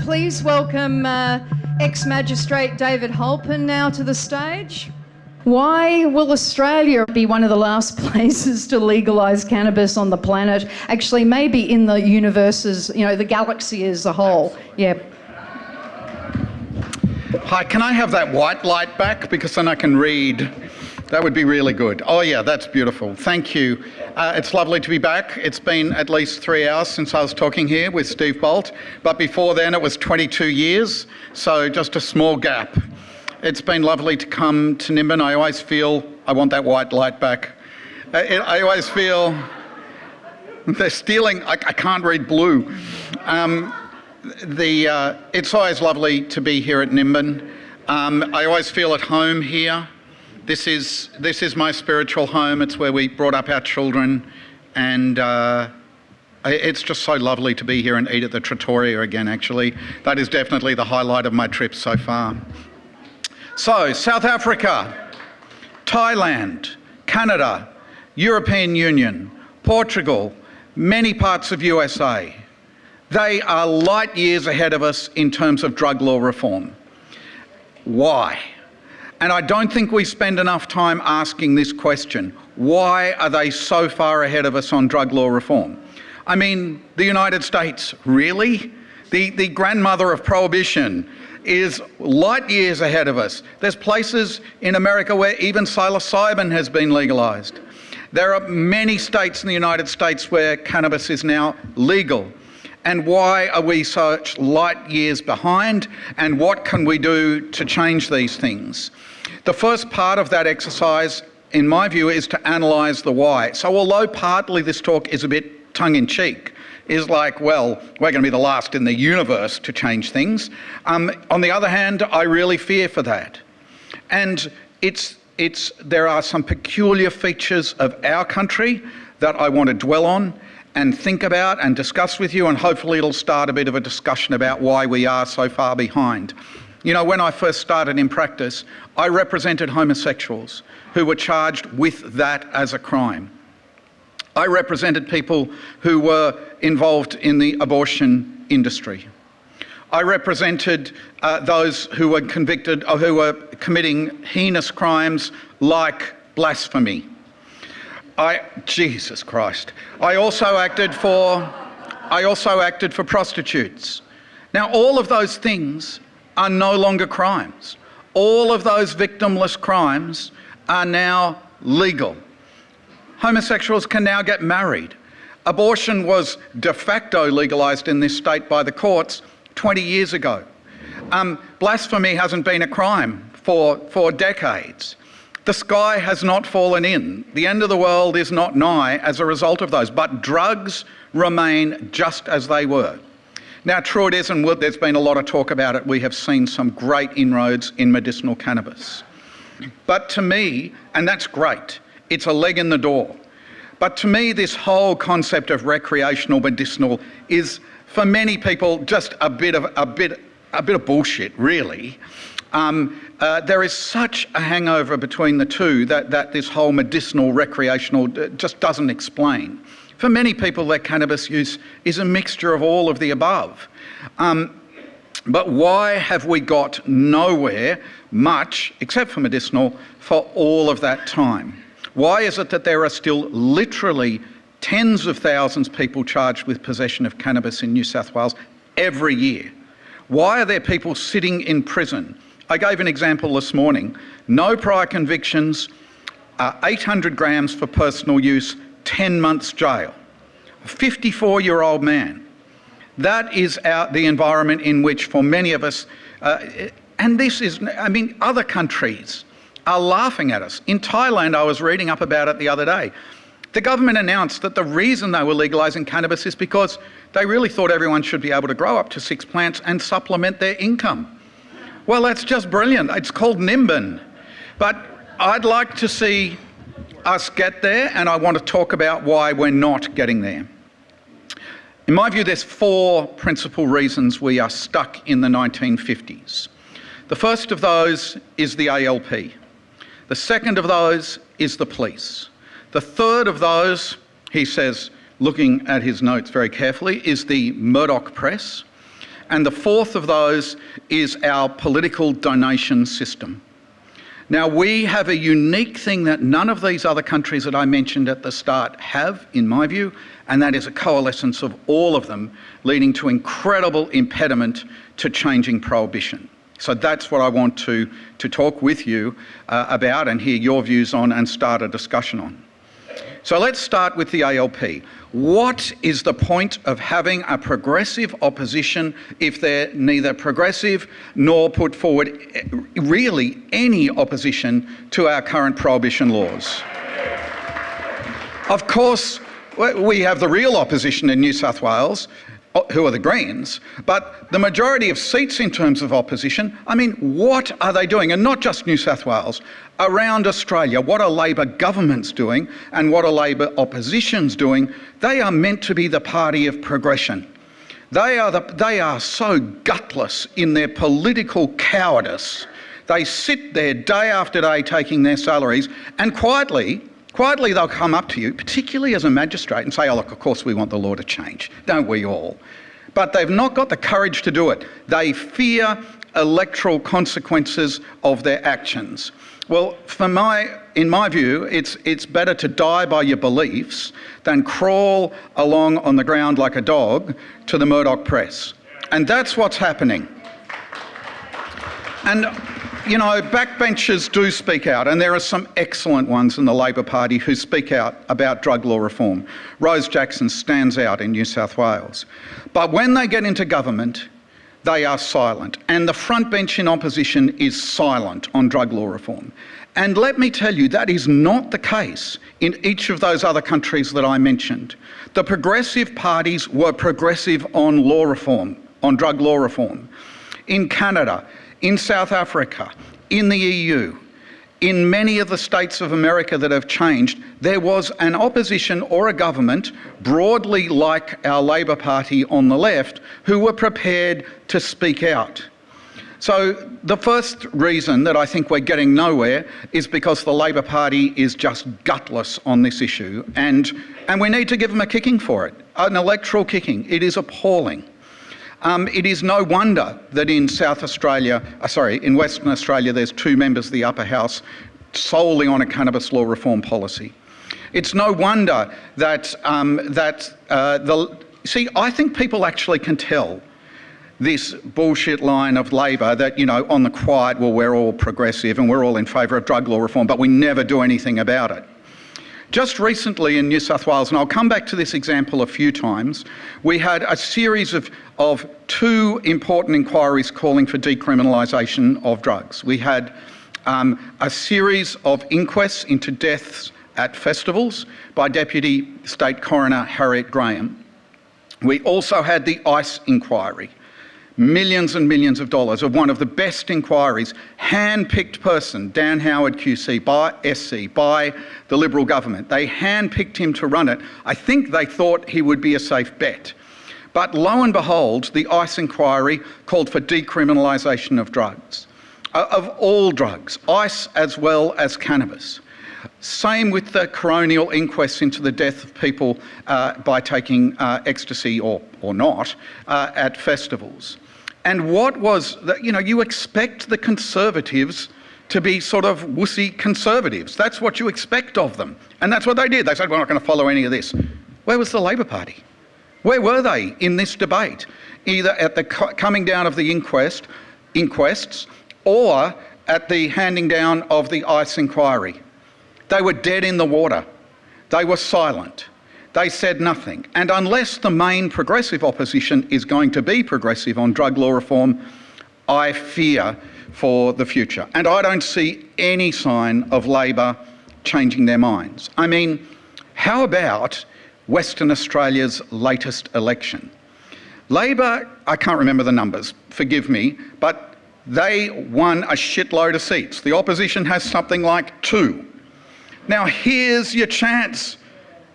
Please welcome ex-magistrate David Heilpern now to the stage. Why will Australia be one of the last places to legalise cannabis on the planet? Actually, maybe in the universes, the galaxy as a whole. Yeah. Hi, can I have that white light back? Because then I can read. That would be really good. Oh yeah, that's beautiful. Thank you. It's lovely to be back. It's been at least 3 hours since I was talking here with Steve Bolt, but before then it was 22 years, so just a small gap. It's been lovely to come to Nimbin. I always feel, I want that white light back. I always feel they're stealing, I can't read blue. It's always lovely to be here at Nimbin. I always feel at home here. This is my spiritual home. It's where we brought up our children, and it's just so lovely to be here and eat at the trattoria again, actually. That is definitely the highlight of my trip so far. So, South Africa, Thailand, Canada, European Union, Portugal, many parts of USA. They are light years ahead of us in terms of drug law reform. Why? And I don't think we spend enough time asking this question. Why are they so far ahead of us on drug law reform? I mean, the United States, really? The grandmother of prohibition is light years ahead of us. There's places in America where even psilocybin has been legalised. There are many states in the United States where cannabis is now legal. And why are we such light years behind? And what can we do to change these things? The first part of that exercise, in my view, is to analyse the why. So although partly this talk is a bit tongue-in-cheek, is like, well, we're going to be the last in the universe to change things. On the other hand, I really fear for that. And there are some peculiar features of our country that I want to dwell on and think about and discuss with you, and hopefully it'll start a bit of a discussion about why we are so far behind. You know, when I first started in practice, I represented homosexuals who were charged with that as a crime. I represented people who were involved in the abortion industry. I represented those who were convicted, or who were committing heinous crimes like blasphemy. Jesus Christ. I also acted for prostitutes. Now, all of those things are no longer crimes. All of those victimless crimes are now legal. Homosexuals can now get married. Abortion was de facto legalised in this state by the courts 20 years ago. Blasphemy hasn't been a crime for decades. The sky has not fallen in. The end of the world is not nigh as a result of those, but drugs remain just as they were. Now, true it is, and there's been a lot of talk about it, we have seen some great inroads in medicinal cannabis. But to me, and that's great, it's a leg in the door. But to me, this whole concept of recreational medicinal is, for many people, just a bit of bullshit, really. There is such a hangover between the two that this whole medicinal, recreational just doesn't explain. For many people, their cannabis use is a mixture of all of the above. But why have we got nowhere much, except for medicinal, for all of that time? Why is it that there are still literally tens of thousands of people charged with possession of cannabis in New South Wales every year? Why are there people sitting in prison? I gave an example this morning. No prior convictions, 800 grams for personal use, 10 months jail. A 54-year-old man. That is the environment in which, for many of us, and this is, I mean, other countries are laughing at us. In Thailand, I was reading up about it the other day. The government announced that the reason they were legalising cannabis is because they really thought everyone should be able to grow up to 6 plants and supplement their income. Well, that's just brilliant. It's called Nimbin. But I'd like to see us get there, and I want to talk about why we're not getting there. In my view, there's 4 principal reasons we are stuck in the 1950s. The first of those is the ALP. The second of those is the police. The third of those, he says, looking at his notes very carefully, is the Murdoch press. And the fourth of those is our political donation system. Now, we have a unique thing that none of these other countries that I mentioned at the start have, in my view, and that is a coalescence of all of them, leading to incredible impediment to changing prohibition. So that's what I want to talk with you about and hear your views on and start a discussion on. So let's start with the ALP. What is the point of having a progressive opposition if they're neither progressive nor put forward really any opposition to our current prohibition laws? Of course, we have the real opposition in New South Wales, who are the Greens, but the majority of seats in terms of opposition, I mean, what are they doing? And not just New South Wales, around Australia, what are Labor governments doing and what are Labor oppositions doing? They are meant to be the party of progression. They are so gutless in their political cowardice. They sit there day after day taking their salaries and quietly they'll come up to you, particularly as a magistrate, and say, oh, look, of course we want the law to change, don't we all? But they've not got the courage to do it. They fear electoral consequences of their actions. Well, in my view, it's better to die by your beliefs than crawl along on the ground like a dog to the Murdoch press. And that's what's happening. And you know, backbenchers do speak out, and there are some excellent ones in the Labor Party who speak out about drug law reform. Rose Jackson stands out in New South Wales. But when they get into government, they are silent. And the front bench in opposition is silent on drug law reform. And let me tell you, that is not the case in each of those other countries that I mentioned. The progressive parties were progressive on law reform, on drug law reform. In Canada, in South Africa, in the EU, in many of the states of America that have changed, there was an opposition or a government, broadly like our Labor Party on the left, who were prepared to speak out. So the first reason that I think we're getting nowhere is because the Labor Party is just gutless on this issue, and we need to give them a kicking for it, an electoral kicking. It is appalling. It is no wonder that in in Western Australia, there's 2 members of the upper house solely on a cannabis law reform policy. It's no wonder that, I think people actually can tell this bullshit line of Labor that, you know, on the quiet, well, we're all progressive and we're all in favour of drug law reform, but we never do anything about it. Just recently in New South Wales, and I'll come back to this example a few times, we had a series of 2 important inquiries calling for decriminalisation of drugs. We had a series of inquests into deaths at festivals by Deputy State Coroner Harriet Graham. We also had the ICE inquiry. Millions and millions of dollars of one of the best inquiries, hand-picked person, Dan Howard QC, by SC, by the Liberal government. They hand-picked him to run it. I think they thought he would be a safe bet. But lo and behold, the ICE inquiry called for decriminalisation of drugs, of all drugs, ICE as well as cannabis. Same with the coronial inquests into the death of people by taking ecstasy or not at festivals. And what was, you expect the Conservatives to be sort of wussy Conservatives. That's what you expect of them. And that's what they did. They said, we're not going to follow any of this. Where was the Labor Party? Where were they in this debate? Either at the coming down of the inquests or at the handing down of the ICE inquiry. They were dead in the water. They were silent. They said nothing. And unless the main progressive opposition is going to be progressive on drug law reform, I fear for the future. And I don't see any sign of Labor changing their minds. I mean, how about Western Australia's latest election? Labor, I can't remember the numbers, forgive me, but they won a shitload of seats. The opposition has something like 2. Now here's your chance.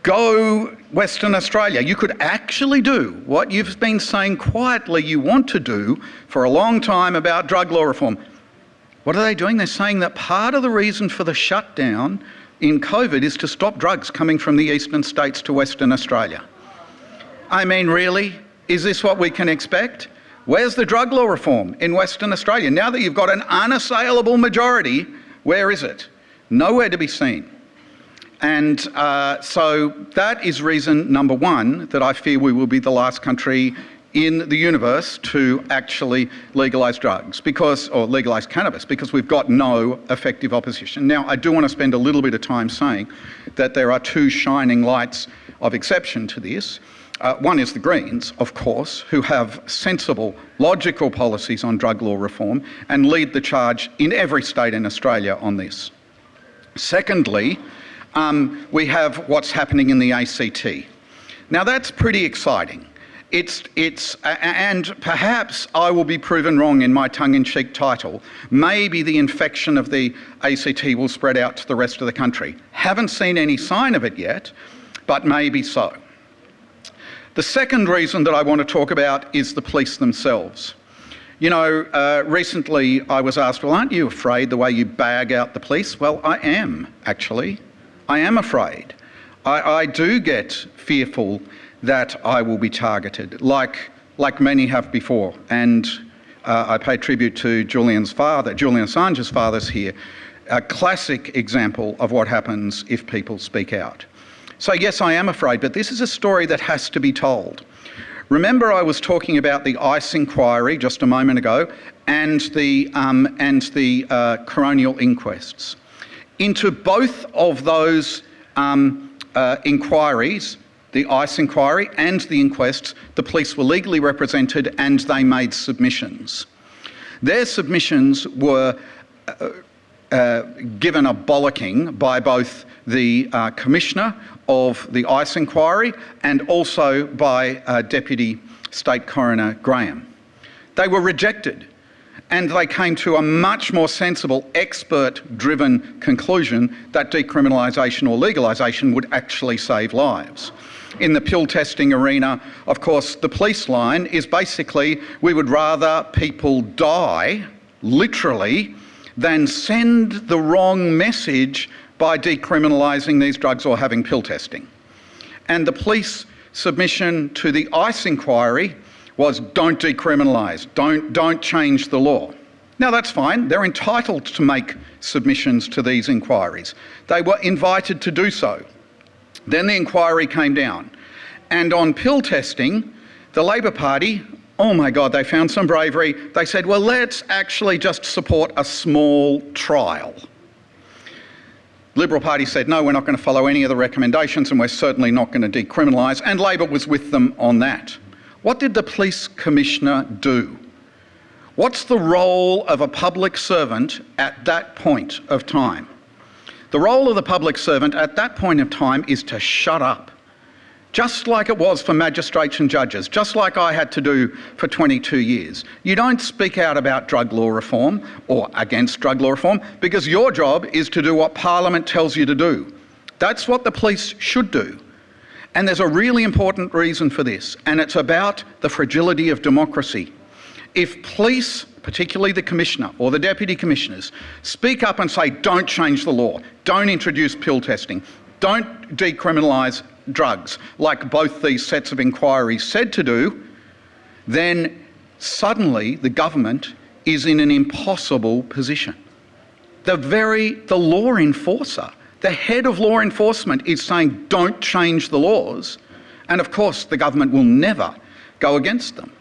Go Western Australia. You could actually do what you've been saying quietly you want to do for a long time about drug law reform. What are they doing? They're saying that part of the reason for the shutdown in COVID is to stop drugs coming from the eastern states to Western Australia. I mean, really? Is this what we can expect? Where's the drug law reform in Western Australia? Now that you've got an unassailable majority, where is it? Nowhere to be seen. And so that is reason number one that I fear we will be the last country in the universe to actually legalise drugs, or legalise cannabis, because we've got no effective opposition. Now, I do want to spend a little bit of time saying that there are two shining lights of exception to this. One is the Greens, of course, who have sensible, logical policies on drug law reform and lead the charge in every state in Australia on this. Secondly, we have what's happening in the ACT. Now, that's pretty exciting. And perhaps I will be proven wrong in my tongue-in-cheek title. Maybe the infection of the ACT will spread out to the rest of the country. Haven't seen any sign of it yet, but maybe so. The second reason that I want to talk about is the police themselves. You know, recently I was asked, well, aren't you afraid the way you bag out the police? Well, I am, actually. I am afraid. I do get fearful that I will be targeted, like many have before. And I pay tribute to Julian Assange's father's here, a classic example of what happens if people speak out. So yes, I am afraid, but this is a story that has to be told. Remember, I was talking about the ICE inquiry just a moment ago and the coronial inquests. Into both of those inquiries, the ICE inquiry and the inquests, the police were legally represented and they made submissions. Their submissions were given a bollocking by both the Commissioner of the ICE inquiry and also by Deputy State Coroner Graham. They were rejected and they came to a much more sensible, expert-driven conclusion that decriminalisation or legalisation would actually save lives. In the pill testing arena, of course, the police line is basically, we would rather people die, literally, than send the wrong message by decriminalising these drugs or having pill testing. And the police submission to the ICE inquiry was don't decriminalise, don't change the law. Now that's fine, they're entitled to make submissions to these inquiries. They were invited to do so. Then the inquiry came down. And on pill testing, the Labor Party, oh my God, they found some bravery. They said, well, let's actually just support a small trial. Liberal Party said, no, we're not going to follow any of the recommendations and we're certainly not going to decriminalise, and Labor was with them on that. What did the Police Commissioner do? What's the role of a public servant at that point of time? The role of the public servant at that point of time is to shut up. Just like it was for magistrates and judges, just like I had to do for 22 years. You don't speak out about drug law reform or against drug law reform because your job is to do what Parliament tells you to do. That's what the police should do. And there's a really important reason for this, and it's about the fragility of democracy. If police, particularly the Commissioner or the Deputy Commissioners, speak up and say, don't change the law, don't introduce pill testing, don't decriminalise drugs, like both these sets of inquiries said to do, then suddenly the government is in an impossible position. The law enforcer, the head of law enforcement is saying, don't change the laws, and of course the government will never go against them.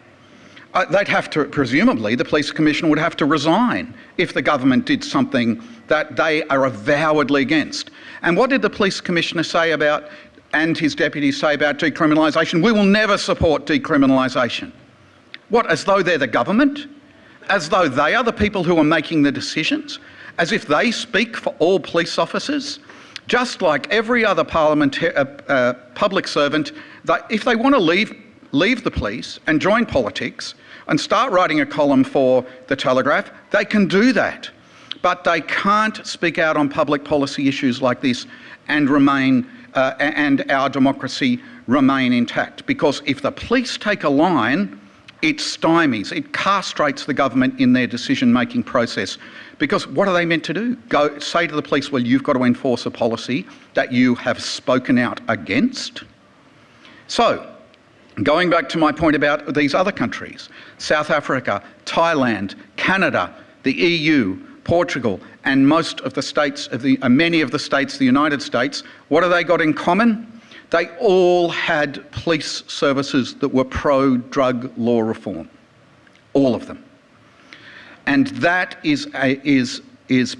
They'd have to, presumably, the Police Commissioner would have to resign if the government did something that they are avowedly against. And what did the Police Commissioner say about, and his deputies say about decriminalisation? We will never support decriminalisation. What, as though they're the government? As though they are the people who are making the decisions? As if they speak for all police officers? Just like every other public servant, if they want to leave the police and join politics and start writing a column for The Telegraph, they can do that. But they can't speak out on public policy issues like this and and our democracy remain intact. Because if the police take a line, it stymies, it castrates the government in their decision-making process. Because what are they meant to do? Go say to the police, well, you've got to enforce a policy that you have spoken out against? So, Going back to my point about these other countries, South Africa, Thailand, Canada, the EU, Portugal, and most of the states many of the states of the United States, what have they got in common? They all had police services that were pro-drug law reform. All of them. And that is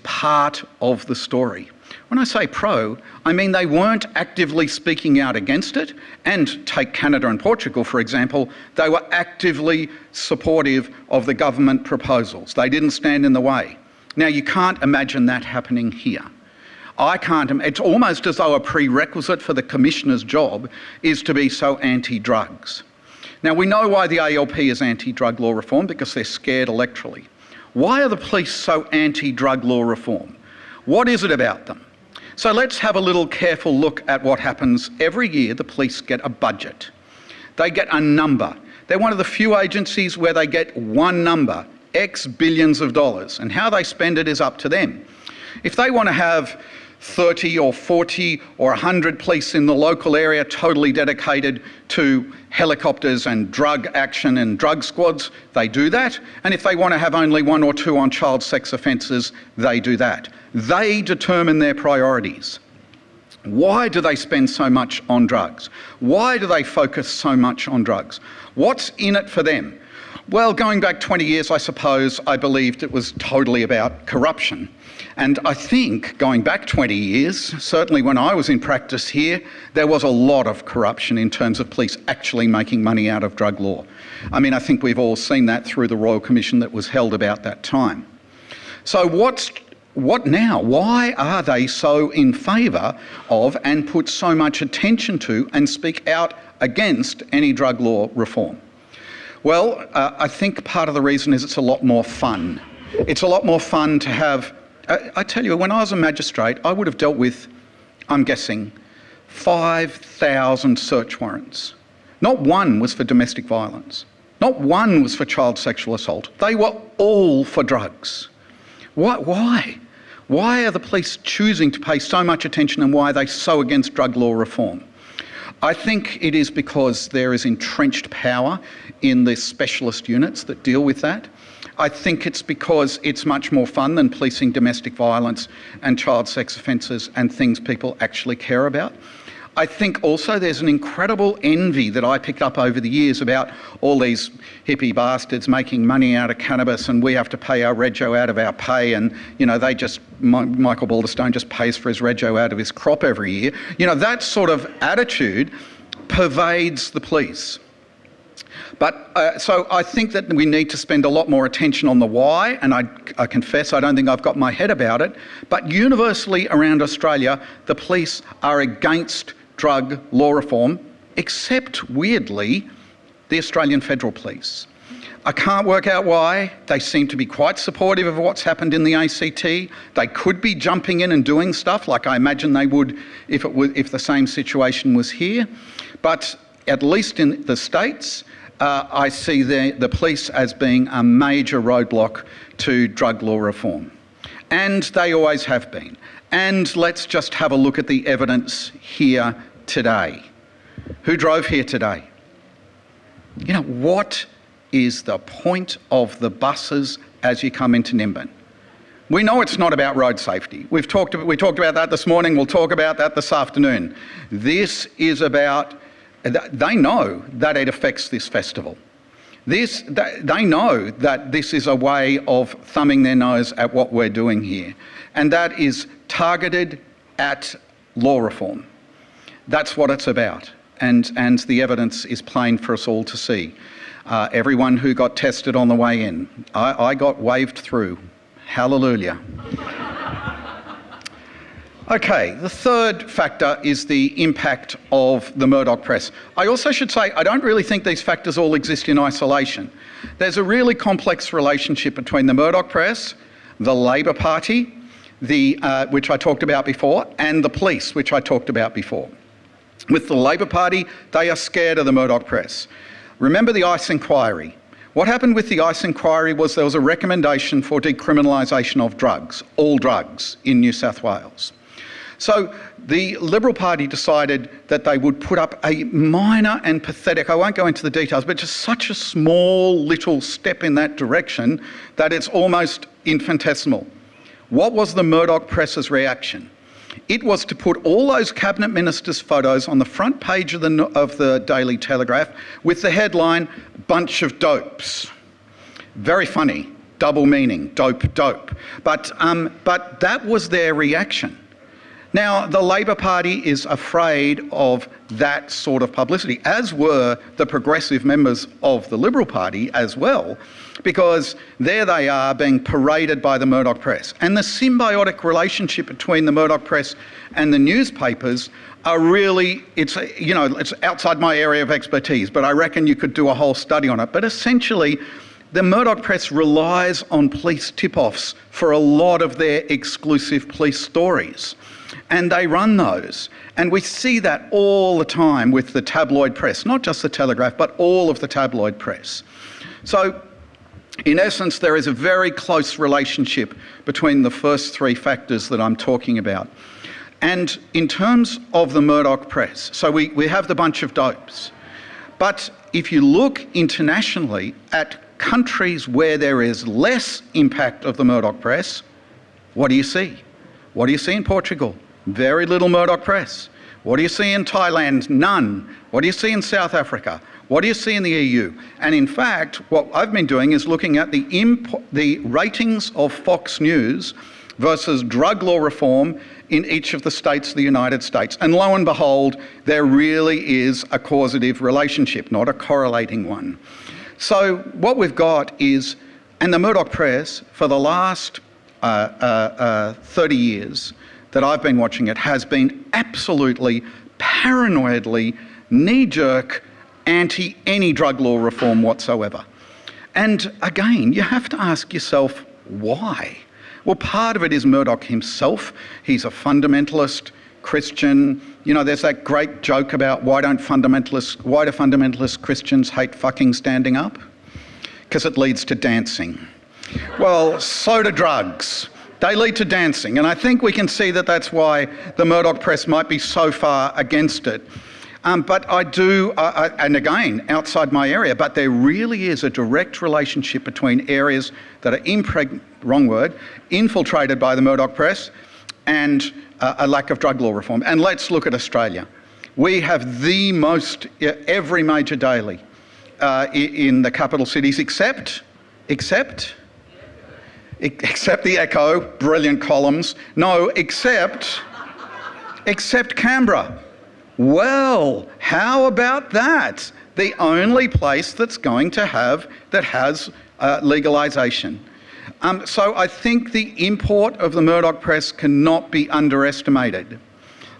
part of the story. When I say pro, I mean they weren't actively speaking out against it. And take Canada and Portugal, for example, they were actively supportive of the government proposals. They didn't stand in the way. Now, you can't imagine that happening here. I can't. It's almost as though a prerequisite for the Commissioner's job is to be so anti-drugs. Now, we know why the ALP is anti-drug law reform, because they're scared electorally. Why are the police so anti-drug law reform? What is it about them? So let's have a little careful look at what happens. Every year, the police get a budget. They get a number. They're one of the few agencies where they get one number, X billions of dollars, and how they spend it is up to them. If they want to have 30 or 40 or 100 police in the local area totally dedicated to helicopters and drug action and drug squads, they do that. And if they want to have only 1 or 2 on child sex offences, they do that. They determine their priorities. Why do they spend so much on drugs? Why do they focus so much on drugs? What's in it for them? Well, going back 20 years, I suppose, I believed it was totally about corruption. And I think going back 20 years, certainly when I was in practice here, there was a lot of corruption in terms of police actually making money out of drug law. I mean, I think we've all seen that through the Royal Commission that was held about that time. So what now? Why are they so in favour of and put so much attention to and speak out against any drug law reform? Well, I think part of the reason is it's a lot more fun. It's a lot more fun to have... I tell you, when I was a magistrate, I would have dealt with, I'm guessing, 5,000 search warrants. Not one was for domestic violence. Not one was for child sexual assault. They were all for drugs. Why? Why are the police choosing to pay so much attention, and why are they so against drug law reform? I think it is because there is entrenched power in the specialist units that deal with that. I think it's because it's much more fun than policing domestic violence and child sex offences and things people actually care about. I think also there's an incredible envy that I picked up over the years about all these hippie bastards making money out of cannabis, and we have to pay our rego out of our pay, and, you know, Michael Balderstone just pays for his rego out of his crop every year. You know, that sort of attitude pervades the police. But so I think that we need to spend a lot more attention on the why, and I confess I don't think I've got my head about it, but universally around Australia, the police are against drug law reform, except, weirdly, the Australian Federal Police. I can't work out why. They seem to be quite supportive of what's happened in the ACT. They could be jumping in and doing stuff like I imagine they would if the same situation was here. But at least in the States, I see the police as being a major roadblock to drug law reform. And they always have been. And let's just have a look at the evidence here today. Who drove here today? You know, what is the point of the buses as you come into Nimbin? We know it's not about road safety. We talked about that this morning. We'll talk about that this afternoon. This is about... They know that it affects this festival. They know that this is a way of thumbing their nose at what we're doing here, and that is targeted at law reform. That's what it's about, and the evidence is plain for us all to see. Everyone who got tested on the way in, I got waved through. Hallelujah. Okay, the third factor is the impact of the Murdoch press. I also should say I don't really think these factors all exist in isolation. There's a really complex relationship between the Murdoch press, the Labor Party, which I talked about before, and the police, which I talked about before. With the Labor Party, they are scared of the Murdoch press. Remember the ICE inquiry. What happened with the ICE inquiry was there was a recommendation for decriminalisation of drugs, all drugs, in New South Wales. So the Liberal Party decided that they would put up a minor and pathetic, I won't go into the details, but just such a small little step in that direction that it's almost infinitesimal. What was the Murdoch press's reaction? It was to put all those cabinet ministers' photos on the front page of the Daily Telegraph with the headline, "Bunch of Dopes." Very funny, double meaning, dope, dope. But that was their reaction. Now, the Labor Party is afraid of that sort of publicity, as were the progressive members of the Liberal Party as well, because there they are being paraded by the Murdoch press. And the symbiotic relationship between the Murdoch press and the newspapers are really, it's outside my area of expertise, but I reckon you could do a whole study on it. But essentially, the Murdoch press relies on police tip-offs for a lot of their exclusive police stories. And they run those. And we see that all the time with the tabloid press, not just the Telegraph, but all of the tabloid press. So, in essence, there is a very close relationship between the first three factors that I'm talking about. And in terms of the Murdoch press, so we have the bunch of dopes. But if you look internationally at countries where there is less impact of the Murdoch press, what do you see? What do you see in Portugal? Very little Murdoch press. What do you see in Thailand? None. What do you see in South Africa? What do you see in the EU? And in fact, what I've been doing is looking at the ratings of Fox News versus drug law reform in each of the states of the United States. And lo and behold, there really is a causative relationship, not a correlating one. So what we've got is, and the Murdoch press for the last 30 years that I've been watching it has been absolutely paranoidally knee-jerk anti any drug law reform whatsoever. And again, you have to ask yourself, why? Well, part of it is Murdoch himself. He's a fundamentalist Christian. You know, there's that great joke about why do fundamentalist Christians hate fucking standing up? Because it leads to dancing. Well, so do drugs. They lead to dancing. And I think we can see that that's why the Murdoch press might be so far against it. But I do, and again, outside my area, but there really is a direct relationship between areas that are infiltrated by the Murdoch press and a lack of drug law reform. And let's look at Australia. We have the most, every major daily in the capital cities except the Echo, brilliant columns. No, except Canberra. Well, how about that? The only place that's going to have, that has legalisation. So I think the import of the Murdoch press cannot be underestimated.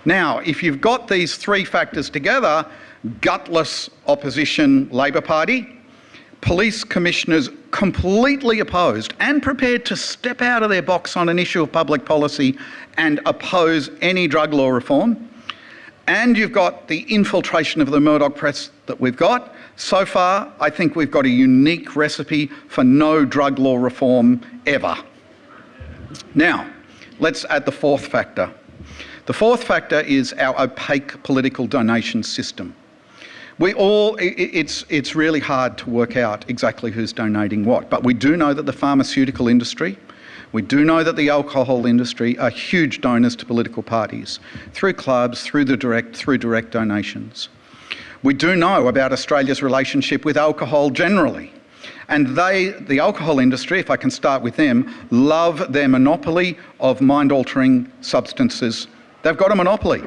Now, if you've got these three factors together, gutless opposition Labor Party, police commissioners completely opposed and prepared to step out of their box on an issue of public policy and oppose any drug law reform, and you've got the infiltration of the Murdoch press that we've got. So far, I think we've got a unique recipe for no drug law reform ever. Now, let's add the fourth factor. The fourth factor is our opaque political donation system. It's really hard to work out exactly who's donating what, but we do know that the pharmaceutical industry, we do know that the alcohol industry are huge donors to political parties, through clubs, through direct donations. We do know about Australia's relationship with alcohol generally. And the alcohol industry, if I can start with them, love their monopoly of mind-altering substances. They've got a monopoly.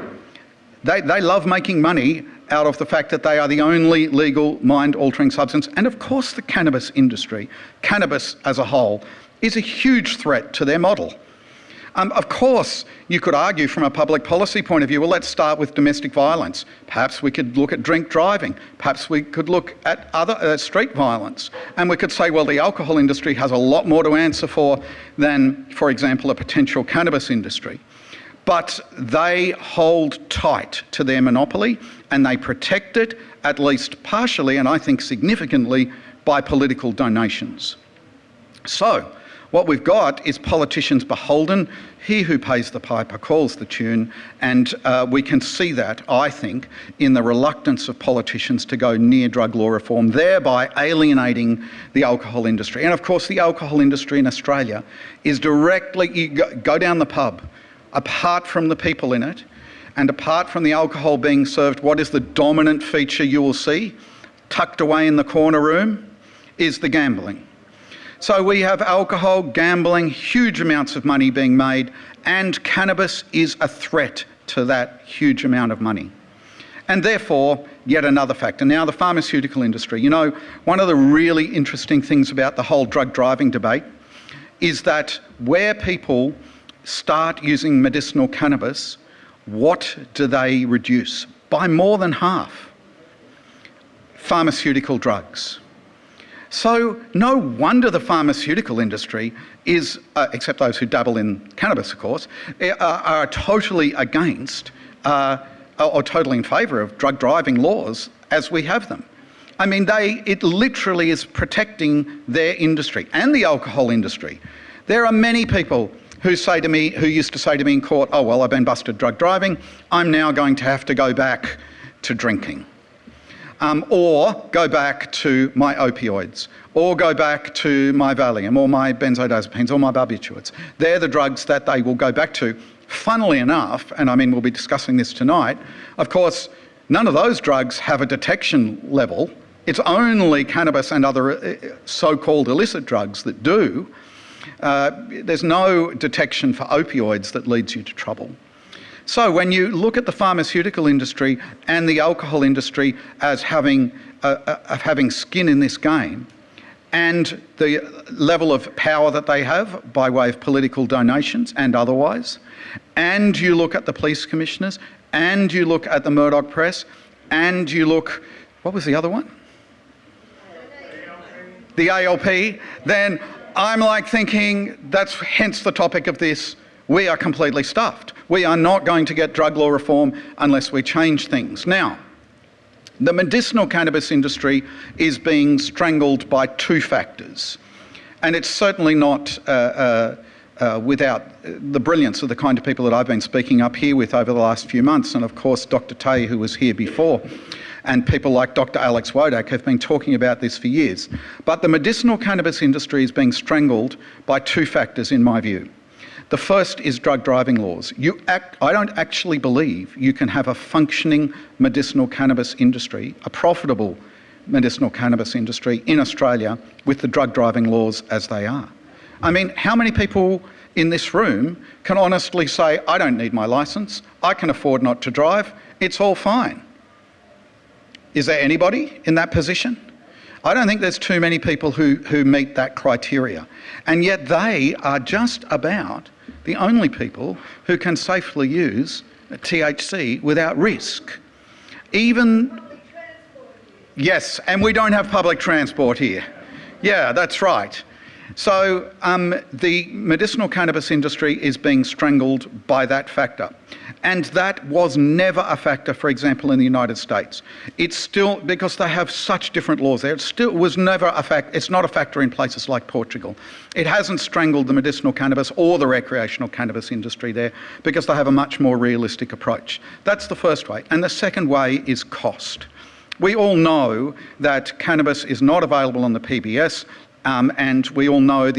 They love making money out of the fact that they are the only legal mind-altering substance. And of course the cannabis industry, cannabis as a whole, is a huge threat to their model. Of course, you could argue from a public policy point of view, well, let's start with domestic violence. Perhaps we could look at drink driving. Perhaps we could look at other street violence. And we could say, well, the alcohol industry has a lot more to answer for than, for example, a potential cannabis industry. But they hold tight to their monopoly and they protect it, at least partially, and I think significantly, by political donations. So, What we've got is politicians beholden. He who pays the piper calls the tune, and we can see that, I think, in the reluctance of politicians to go near drug law reform, thereby alienating the alcohol industry. And of course, the alcohol industry in Australia is directly, you go down the pub, apart from the people in it, and apart from the alcohol being served, what is the dominant feature you will see, tucked away in the corner room, is the gambling. So we have alcohol, gambling, huge amounts of money being made, and cannabis is a threat to that huge amount of money. And therefore, yet another factor. Now, the pharmaceutical industry. You know, one of the really interesting things about the whole drug driving debate is that where people start using medicinal cannabis, what do they reduce? By more than half. Pharmaceutical drugs. So no wonder the pharmaceutical industry is, except those who dabble in cannabis, of course, are totally against or totally in favour of drug driving laws as we have them. I mean, it literally is protecting their industry and the alcohol industry. There are many people who used to say to me in court, oh, well, I've been busted drug driving, I'm now going to have to go back to drinking. Or go back to my opioids, or go back to my Valium, or my benzodiazepines, or my barbiturates. They're the drugs that they will go back to. Funnily enough, and I mean, we'll be discussing this tonight, of course, none of those drugs have a detection level. It's only cannabis and other so-called illicit drugs that do. There's no detection for opioids that leads you to trouble. So when you look at the pharmaceutical industry and the alcohol industry as having skin in this game, and the level of power that they have by way of political donations and otherwise, and you look at the police commissioners, and you look at the Murdoch press, and you look, what was the other one? The ALP, then I'm like thinking, that's hence the topic of this, we are completely stuffed. We are not going to get drug law reform unless we change things. Now, the medicinal cannabis industry is being strangled by two factors. And it's certainly not without the brilliance of the kind of people that I've been speaking up here with over the last few months. And of course, Dr. Tay, who was here before, and people like Dr. Alex Wodak have been talking about this for years. But the medicinal cannabis industry is being strangled by two factors, in my view. The first is drug driving laws. I don't actually believe you can have a functioning medicinal cannabis industry, a profitable medicinal cannabis industry in Australia with the drug driving laws as they are. I mean, how many people in this room can honestly say, I don't need my licence, I can afford not to drive, it's all fine? Is there anybody in that position? I don't think there's too many people who meet that criteria. And yet they are just about the only people who can safely use THC without risk. Yes, and we don't have public transport here. Yeah, that's right. So the medicinal cannabis industry is being strangled by that factor. And that was never a factor, for example, in the United States. It's still, because they have such different laws there, it still was never a factor. It's not a factor in places like Portugal. It hasn't strangled the medicinal cannabis or the recreational cannabis industry there because they have a much more realistic approach. That's the first way. And the second way is cost. We all know that cannabis is not available on the PBS, and we all know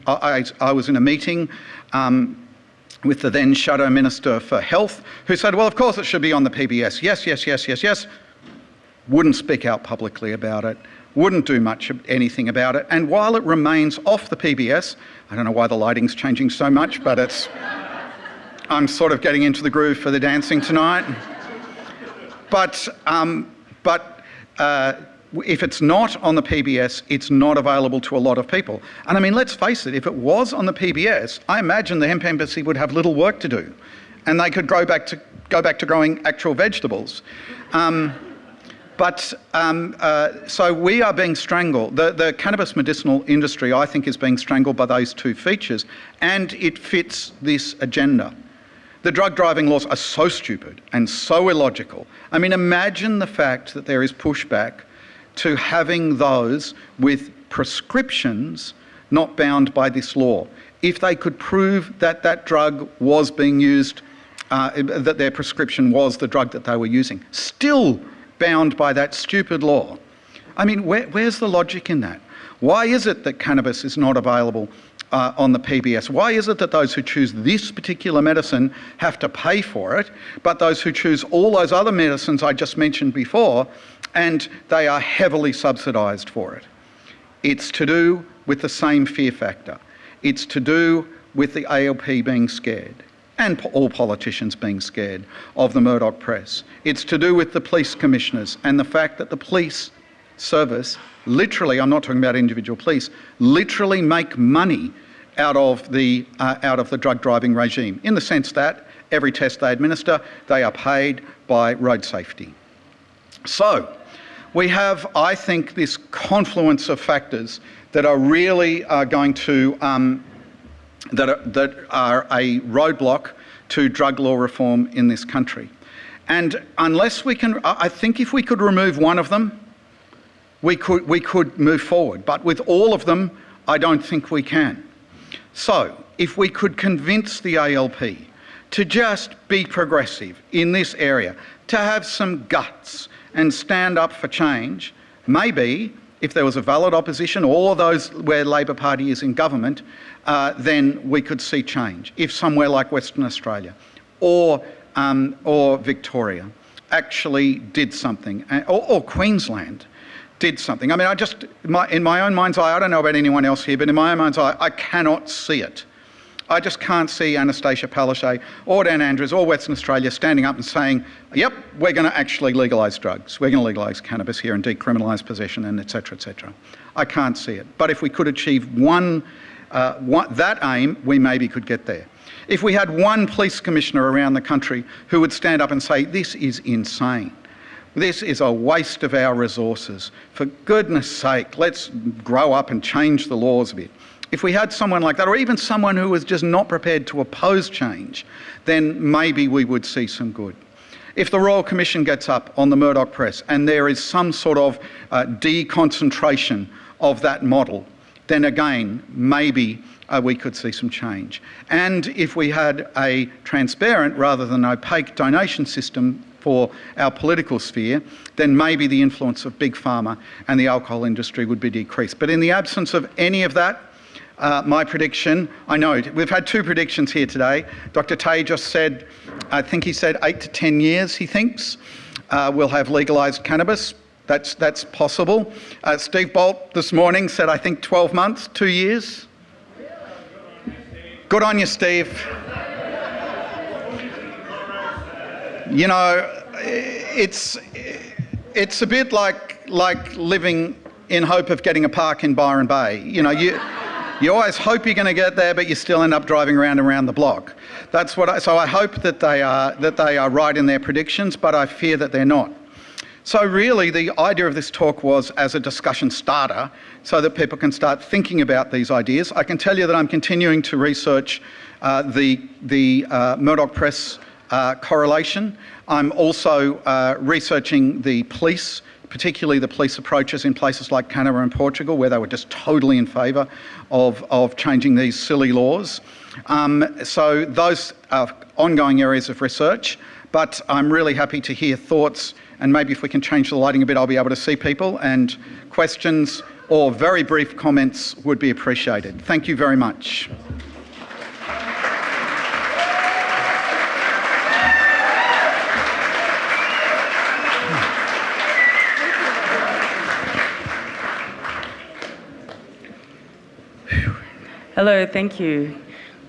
I was in a meeting with the then Shadow Minister for Health, who said, well, of course it should be on the PBS. Yes. Wouldn't speak out publicly about it, wouldn't do anything about it. And while it remains off the PBS, I don't know why the lighting's changing so much, but I'm sort of getting into the groove for the dancing tonight. But if it's not on the PBS, it's not available to a lot of people. And I mean, let's face it, if it was on the PBS, I imagine the hemp embassy would have little work to do, and they could go back to growing actual vegetables. So we are being strangled. The cannabis medicinal industry, I think, is being strangled by those two features, and it fits this agenda. The drug driving laws are so stupid and so illogical. I mean, imagine the fact that there is pushback to having those with prescriptions not bound by this law. If they could prove that that drug was being used, that their prescription was the drug that they were using, still bound by that stupid law. I mean, where's the logic in that? Why is it that cannabis is not available on the PBS? Why is it that those who choose this particular medicine have to pay for it, but those who choose all those other medicines I just mentioned before, and they are heavily subsidised for it? It's to do with the same fear factor. It's to do with the ALP being scared, and all politicians being scared of the Murdoch press. It's to do with the police commissioners and the fact that the police service literally, I'm not talking about individual police, literally make money out of the drug driving regime, in the sense that every test they administer, they are paid by road safety. So we have, I think, this confluence of factors that are really going to, that are a roadblock to drug law reform in this country. And unless we can, I think if we could remove one of them, we could move forward. But with all of them, I don't think we can. So if we could convince the ALP to just be progressive in this area, to have some guts and stand up for change, maybe if there was a valid opposition, all of those where Labor Party is in government, then we could see change. If somewhere like Western Australia or Victoria actually did something, or Queensland did something. I mean, in my own mind's eye, I don't know about anyone else here, but in my own mind's eye, I cannot see it. I just can't see Anastasia Palaszczuk or Dan Andrews or Western Australia standing up and saying, yep, we're going to actually legalise drugs. We're going to legalise cannabis here and decriminalise possession and et cetera, et cetera. I can't see it. But if we could achieve that aim, we maybe could get there. If we had one police commissioner around the country who would stand up and say, this is insane. This is a waste of our resources. For goodness sake, let's grow up and change the laws a bit. If we had someone like that, or even someone who was just not prepared to oppose change, then maybe we would see some good. If the Royal Commission gets up on the Murdoch press and there is some sort of deconcentration of that model, then again, maybe we could see some change. And if we had a transparent rather than opaque donation system for our political sphere, then maybe the influence of Big Pharma and the alcohol industry would be decreased. But in the absence of any of that, my prediction, I know, we've had two predictions here today. Dr. Tay just said, I think he said 8 to 10 years, he thinks, we'll have legalised cannabis. That's possible. Steve Bolt this morning said, I think 12 months, 2 years. Good on you, Steve. You know, it's a bit like living in hope of getting a park in Byron Bay. You know, you always hope you're going to get there, but you still end up driving around the block. That's what so I hope that they are right in their predictions, but I fear that they're not. So really, the idea of this talk was as a discussion starter, so that people can start thinking about these ideas. I can tell you that I'm continuing to research the Murdoch press correlation. I'm also researching the police, particularly the police approaches in places like Canada and Portugal, where they were just totally in favour of changing these silly laws. So those are ongoing areas of research, but I'm really happy to hear thoughts, and maybe if we can change the lighting a bit, I'll be able to see people, and questions or very brief comments would be appreciated. Thank you very much. Hello, thank you.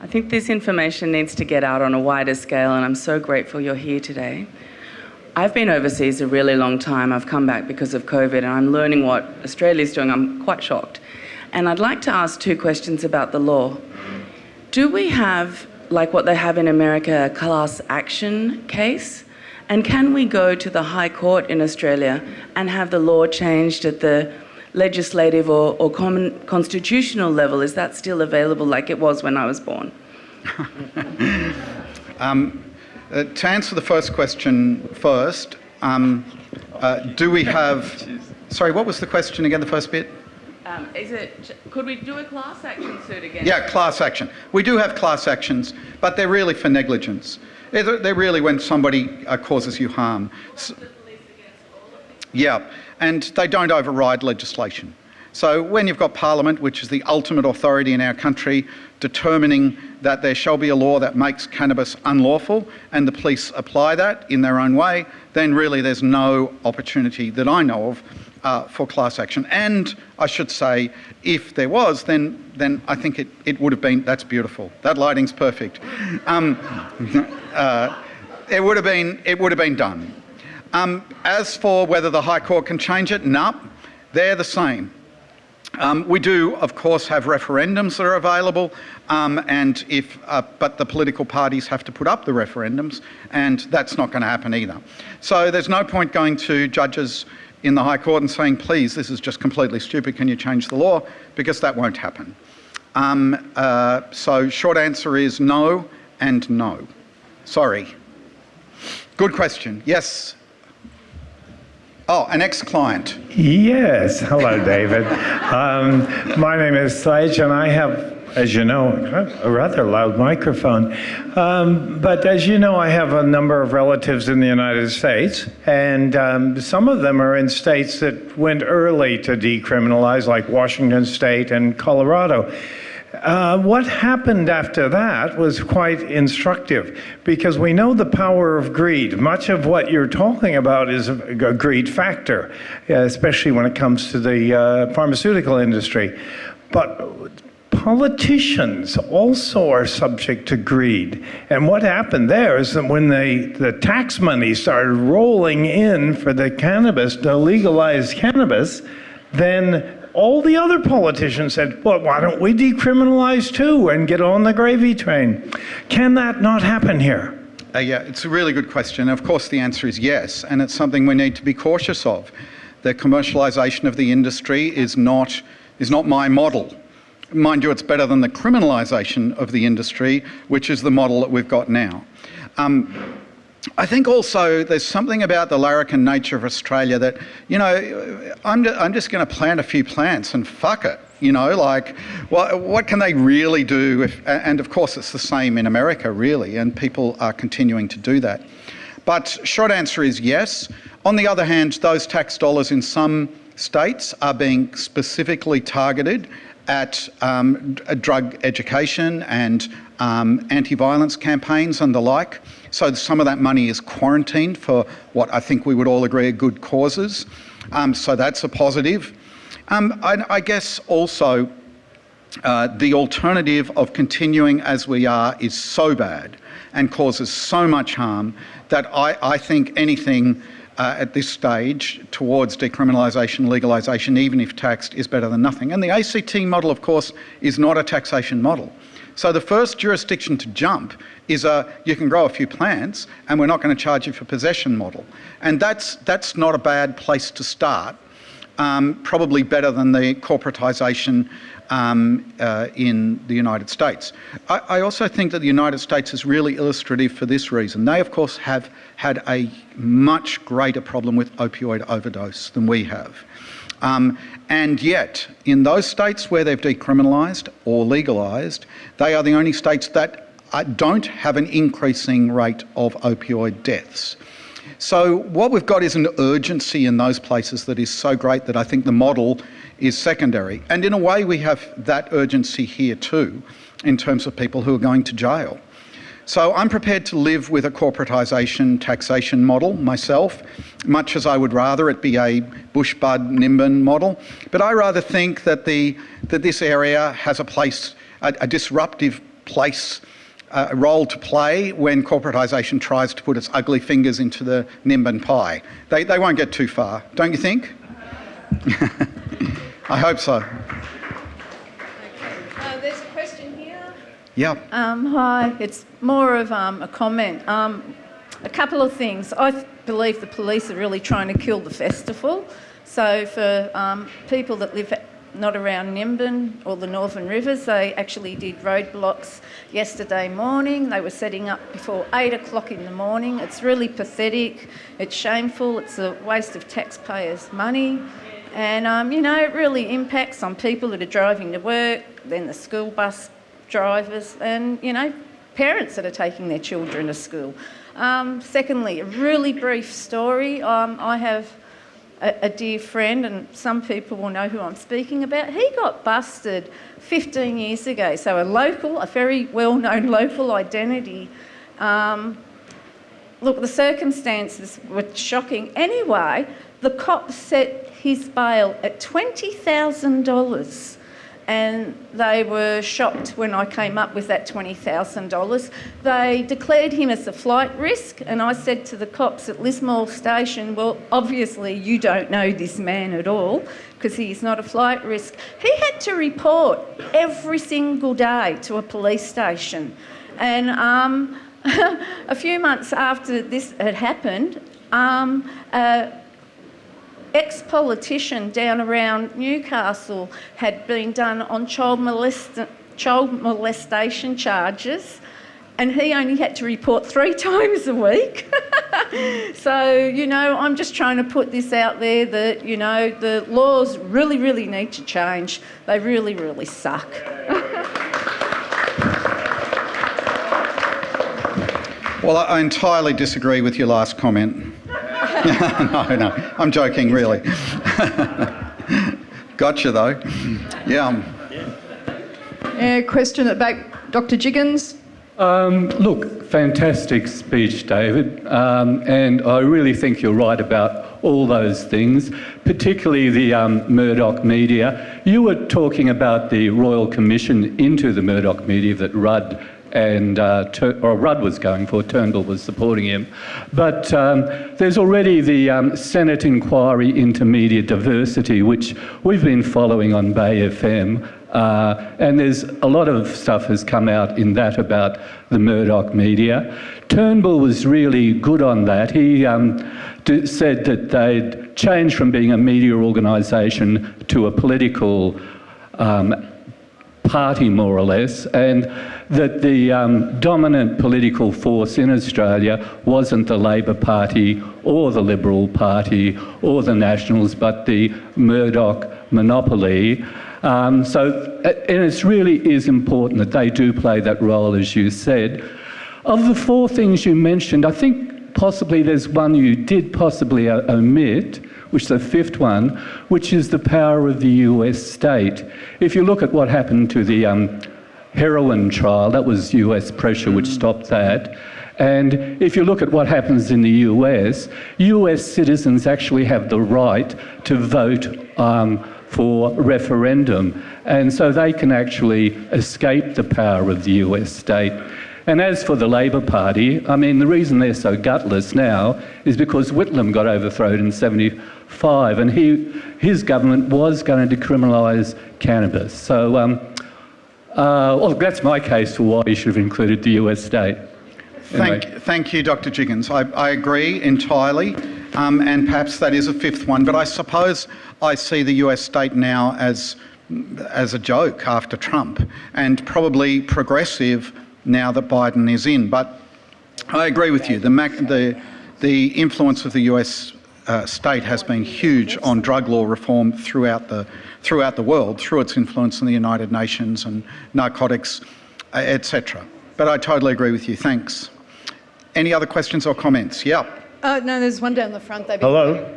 I think this information needs to get out on a wider scale, and I'm so grateful you're here today. I've been overseas a really long time. I've come back because of COVID, and I'm learning what Australia's doing. I'm quite shocked. And I'd like to ask two questions about the law. Do we have, like what they have in America, a class action case? And can we go to the High Court in Australia and have the law changed at the legislative or constitutional level? Is that still available like it was when I was born? To answer the first question first, do we have... Sorry, what was the question again, the first bit? Could we do a class action suit again? Yeah, class action. We do have class actions, but they're really for negligence. They're really when somebody causes you harm. Yeah, and they don't override legislation. So when you've got Parliament, which is the ultimate authority in our country, determining that there shall be a law that makes cannabis unlawful, and the police apply that in their own way, then really there's no opportunity that I know of for class action. And I should say, if there was, then I think it would have been, that's beautiful. That lighting's perfect. It would have been done. As for whether the High Court can change it, no, they're the same. We do, of course, have referendums that are available, but the political parties have to put up the referendums, and that's not going to happen either. So there's no point going to judges in the High Court and saying, please, this is just completely stupid, can you change the law? Because that won't happen. So short answer is no and no. Sorry. Good question. Yes. Oh, an ex-client. Yes. Hello, David. My name is Sage, and I have, as you know, a rather loud microphone. But as you know, I have a number of relatives in the United States, and some of them are in states that went early to decriminalize, like Washington State and Colorado. What happened after that was quite instructive, because we know the power of greed. Much of what you're talking about is a greed factor, especially when it comes to the pharmaceutical industry. But politicians also are subject to greed. And what happened there is that when the tax money started rolling in for the cannabis, the legalized cannabis, then all the other politicians said, well, why don't we decriminalize too and get on the gravy train? Can that not happen here? Yeah, it's a really good question. Of course, the answer is yes, and it's something we need to be cautious of. The commercialisation of the industry is not my model. Mind you, it's better than the criminalisation of the industry, which is the model that we've got now. I think also there's something about the larrikin nature of Australia that, you know, I'm just going to plant a few plants and fuck it, you know, like what can they really do? And of course it's the same in America really, and people are continuing to do that. But short answer is yes. On the other hand, those tax dollars in some states are being specifically targeted at drug education and anti-violence campaigns and the like. So some of that money is quarantined for what I think we would all agree are good causes. So that's a positive. I guess also the alternative of continuing as we are is so bad and causes so much harm that I think anything at this stage towards decriminalisation, legalisation, even if taxed, is better than nothing. And the ACT model, of course, is not a taxation model. So the first jurisdiction to jump is you can grow a few plants and we're not going to charge you for possession model. And that's not a bad place to start. Probably better than the corporatisation in the United States. I also think that the United States is really illustrative for this reason. They, of course, have had a much greater problem with opioid overdose than we have. And yet, in those states where they've decriminalised or legalised, they are the only states that don't have an increasing rate of opioid deaths. So what we've got is an urgency in those places that is so great that I think the model is secondary. And in a way, we have that urgency here too, in terms of people who are going to jail. So I'm prepared to live with a corporatisation taxation model myself, much as I would rather it be a bushbud Nimbin model. But I rather think that this area has a place, a disruptive place, a role to play when corporatisation tries to put its ugly fingers into the Nimbin pie. They won't get too far, don't you think? I hope so. There's a question here. Yeah. Hi, it's more of a comment. A couple of things. I believe the police are really trying to kill the festival. So for people that live not around Nimbin or the Northern Rivers, they actually did roadblocks yesterday morning. They were setting up before 8 o'clock in the morning. It's really pathetic. It's shameful. It's a waste of taxpayers' money. And, you know, it really impacts on people that are driving to work, then the school bus drivers and, you know, parents that are taking their children to school. Secondly, a really brief story. I have a dear friend, and some people will know who I'm speaking about. He got busted 15 years ago. So a very well-known local identity. Look, the circumstances were shocking. Anyway, the cops set his bail at $20,000. And they were shocked when I came up with that $20,000. They declared him as a flight risk, and I said to the cops at Lismore Station, well, obviously you don't know this man at all, because he's not a flight risk. He had to report every single day to a police station. And a few months after this had happened, ex-politician down around Newcastle had been done on child molestation charges, and he only had to report 3 times a week. So, you know, I'm just trying to put this out there that, you know, the laws really, really need to change. They really, really suck. Well, I entirely disagree with your last comment. No, I'm joking, really. Gotcha, though. Yeah. Question at the back, Dr. Jiggins. Look, fantastic speech, David, and I really think you're right about all those things, particularly the Murdoch media. You were talking about the Royal Commission into the Murdoch media that Rudd was going for, Turnbull was supporting him. But there's already the Senate inquiry into media diversity, which we've been following on Bay FM, and there's a lot of stuff has come out in that about the Murdoch media. Turnbull was really good on that. He said that they'd changed from being a media organisation to a political party, more or less, and that the dominant political force in Australia wasn't the Labor Party or the Liberal Party or the Nationals, but the Murdoch monopoly. And it really is important that they do play that role, as you said. Of the 4 things you mentioned, I think possibly there's one you did possibly omit, which is the 5th one, which is the power of the US state. If you look at what happened to the heroin trial, that was US pressure which stopped that. And if you look at what happens in the US citizens actually have the right to vote for referendum. And so they can actually escape the power of the US state. And as for the Labor Party, I mean, the reason they're so gutless now is because Whitlam got overthrown in 75, and his government was going to decriminalise cannabis. So, well, that's my case for why you should have included the US state. Anyway. Thank you, Dr. Jiggins. I agree entirely, and perhaps that is a 5th one, but I suppose I see the US state now as a joke after Trump, and probably progressive now that Biden is in. But I agree with you. The influence of the US state has been huge on drug law reform throughout the world, through its influence in the United Nations and narcotics, etc. But I totally agree with you. Thanks. Any other questions or comments? Yeah. No, there's one down the front. Hello?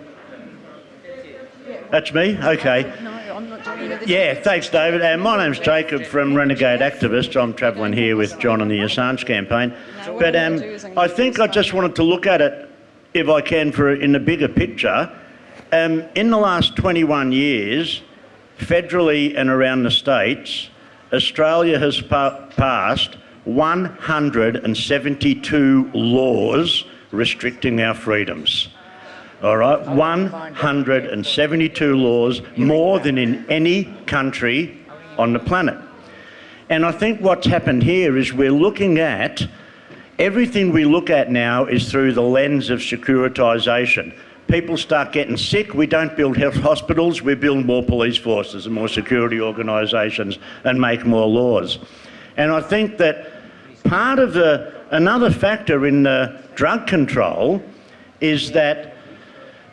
That's me? Okay. No, I'm not doing anything. Yeah, thanks, David. My name's Jacob from Renegade Activist. I'm travelling here with John on the Assange campaign. But I think I just wanted to look at it, if I can, in the bigger picture. In the last 21 years, federally and around the states, Australia has passed 172 laws restricting our freedoms. All right, 172 laws, more than in any country on the planet. And I think what's happened here is we're looking at, everything we look at now is through the lens of securitisation. People start getting sick, we don't build health hospitals, we build more police forces and more security organisations and make more laws. And I think that part of another factor in the drug control is that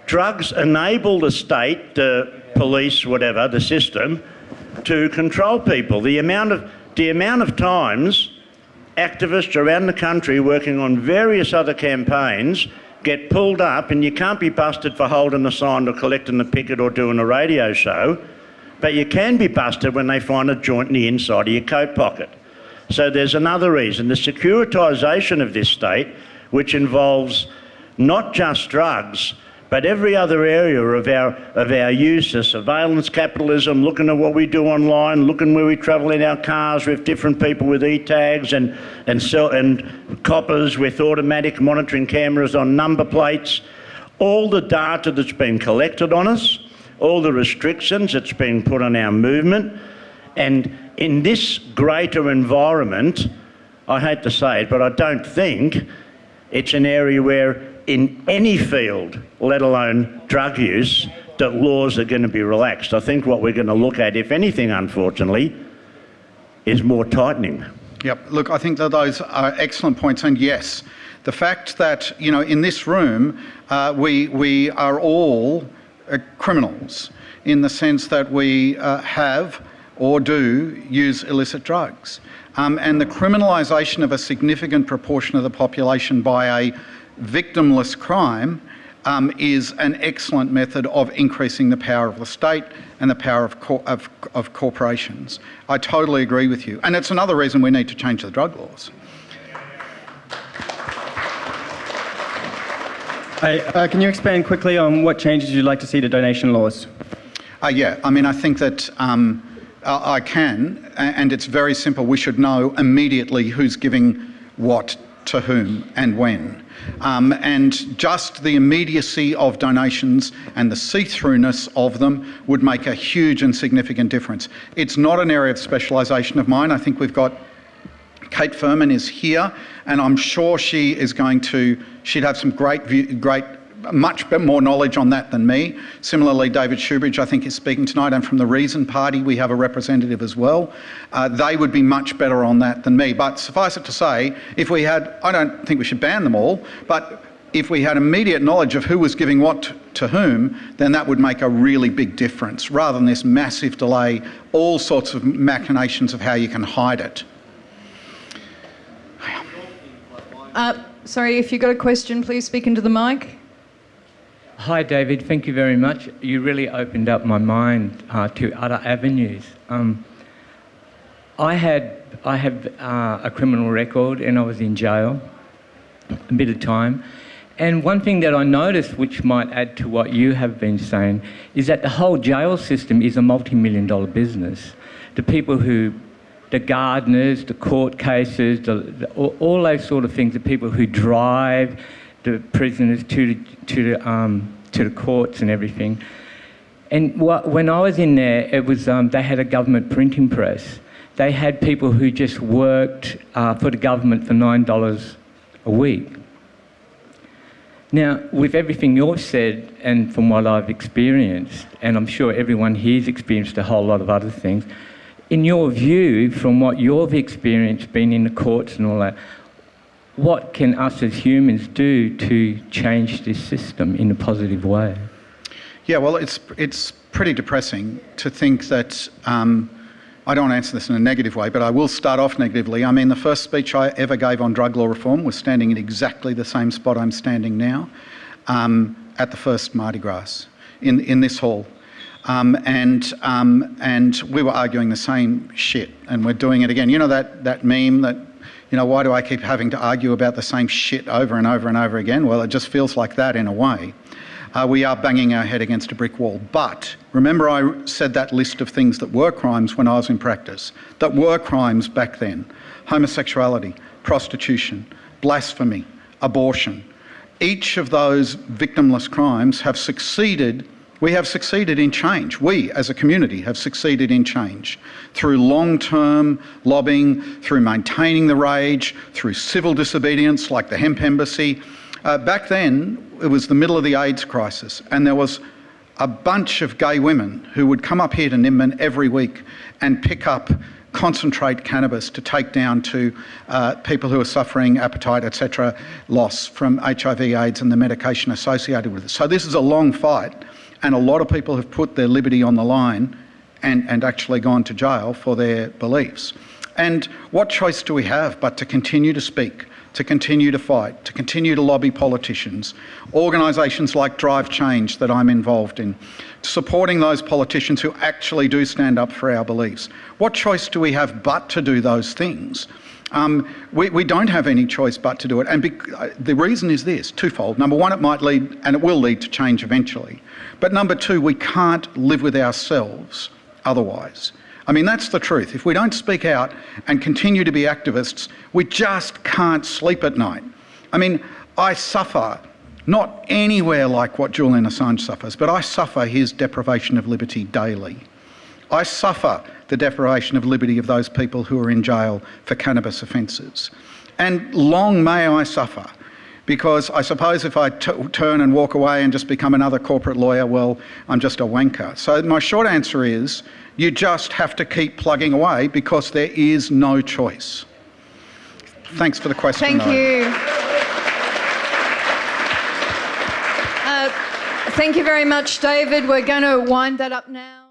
drugs enable the state, the police, whatever, the system, to control people. The amount of times activists around the country working on various other campaigns get pulled up, and you can't be busted for holding a sign or collecting a picket or doing a radio show, but you can be busted when they find a joint in the inside of your coat pocket. So there's another reason. The securitisation of this state, which involves not just drugs, but every other area of our use, of surveillance capitalism, looking at what we do online, looking where we travel in our cars with different people with e-tags and coppers with automatic monitoring cameras on number plates, all the data that's been collected on us, all the restrictions that's been put on our movement. And in this greater environment, I hate to say it, but I don't think it's an area where in any field, let alone drug use, that laws are going to be relaxed. I think what we're going to look at, if anything, unfortunately, is more tightening. Yep. Look, I think that those are excellent points. And yes, the fact that, you know, in this room, we are all criminals in the sense that we have or do use illicit drugs. And the criminalisation of a significant proportion of the population by a victimless crime is an excellent method of increasing the power of the state and the power of corporations. I totally agree with you. And it's another reason we need to change the drug laws. Can you expand quickly on what changes you'd like to see to donation laws? Yeah, I mean, I think that I can, and it's very simple. We should know immediately who's giving what to whom and when. And just the immediacy of donations and the see-throughness of them would make a huge and significant difference. It's not an area of specialisation of mine. I think we've got Kate Furman is here, and I'm sure she'd have some much more knowledge on that than me. Similarly, David Shoebridge, I think, is speaking tonight, and from the Reason Party, we have a representative as well. They would be much better on that than me. But suffice it to say, if we had, I don't think we should ban them all, but if we had immediate knowledge of who was giving what to whom, then that would make a really big difference, rather than this massive delay, all sorts of machinations of how you can hide it. Sorry, if you've got a question, please speak into the mic. Hi, David. Thank you very much. You really opened up my mind to other avenues. I have a criminal record, and I was in jail a bit of time. And one thing that I noticed, which might add to what you have been saying, is that the whole jail system is a multi-million-dollar business. The gardeners, the court cases, all those sort of things, the people who drive the prisoners to the courts and everything. And when I was in there, it was they had a government printing press. They had people who just worked for the government for $9 a week. Now, with everything you've said, and from what I've experienced, and I'm sure everyone here's experienced a whole lot of other things, in your view, from what you've experienced, being in the courts and all that, what can us as humans do to change this system in a positive way? Yeah, well, it's pretty depressing to think that, I don't want to answer this in a negative way, but I will start off negatively. I mean, the first speech I ever gave on drug law reform was standing in exactly the same spot I'm standing now, at the first MardiGrass, in this hall. And we were arguing the same shit, and we're doing it again. You know that meme that, you know, why do I keep having to argue about the same shit over and over and over again? Well, it just feels like that in a way. We are banging our head against a brick wall. But remember, I said that list of things that were crimes when I was in practice, that were crimes back then: homosexuality, prostitution, blasphemy, abortion. Each of those victimless crimes have succeeded. We have succeeded in change. We, as a community, have succeeded in change through long-term lobbying, through maintaining the rage, through civil disobedience like the hemp embassy. Back then, it was the middle of the AIDS crisis, and there was a bunch of gay women who would come up here to Nimbin every week and pick up concentrate cannabis to take down to people who are suffering appetite, etc., loss from HIV, AIDS and the medication associated with it. So this is a long fight. And a lot of people have put their liberty on the line and actually gone to jail for their beliefs. And what choice do we have but to continue to speak, to continue to fight, to continue to lobby politicians, organisations like Drive Change that I'm involved in, supporting those politicians who actually do stand up for our beliefs? What choice do we have but to do those things? We don't have any choice but to do it. And the reason is this, twofold. Number one, it might lead, and it will lead to change eventually. But number two, we can't live with ourselves otherwise. I mean, that's the truth. If we don't speak out and continue to be activists, we just can't sleep at night. I mean, I suffer, not anywhere like what Julian Assange suffers, but I suffer his deprivation of liberty daily. I suffer the deprivation of liberty of those people who are in jail for cannabis offences. And long may I suffer, because I suppose if I turn and walk away and just become another corporate lawyer, well, I'm just a wanker. So my short answer is, you just have to keep plugging away because there is no choice. Thanks for the question. Thank you. Thank you very much, David. We're going to wind that up now.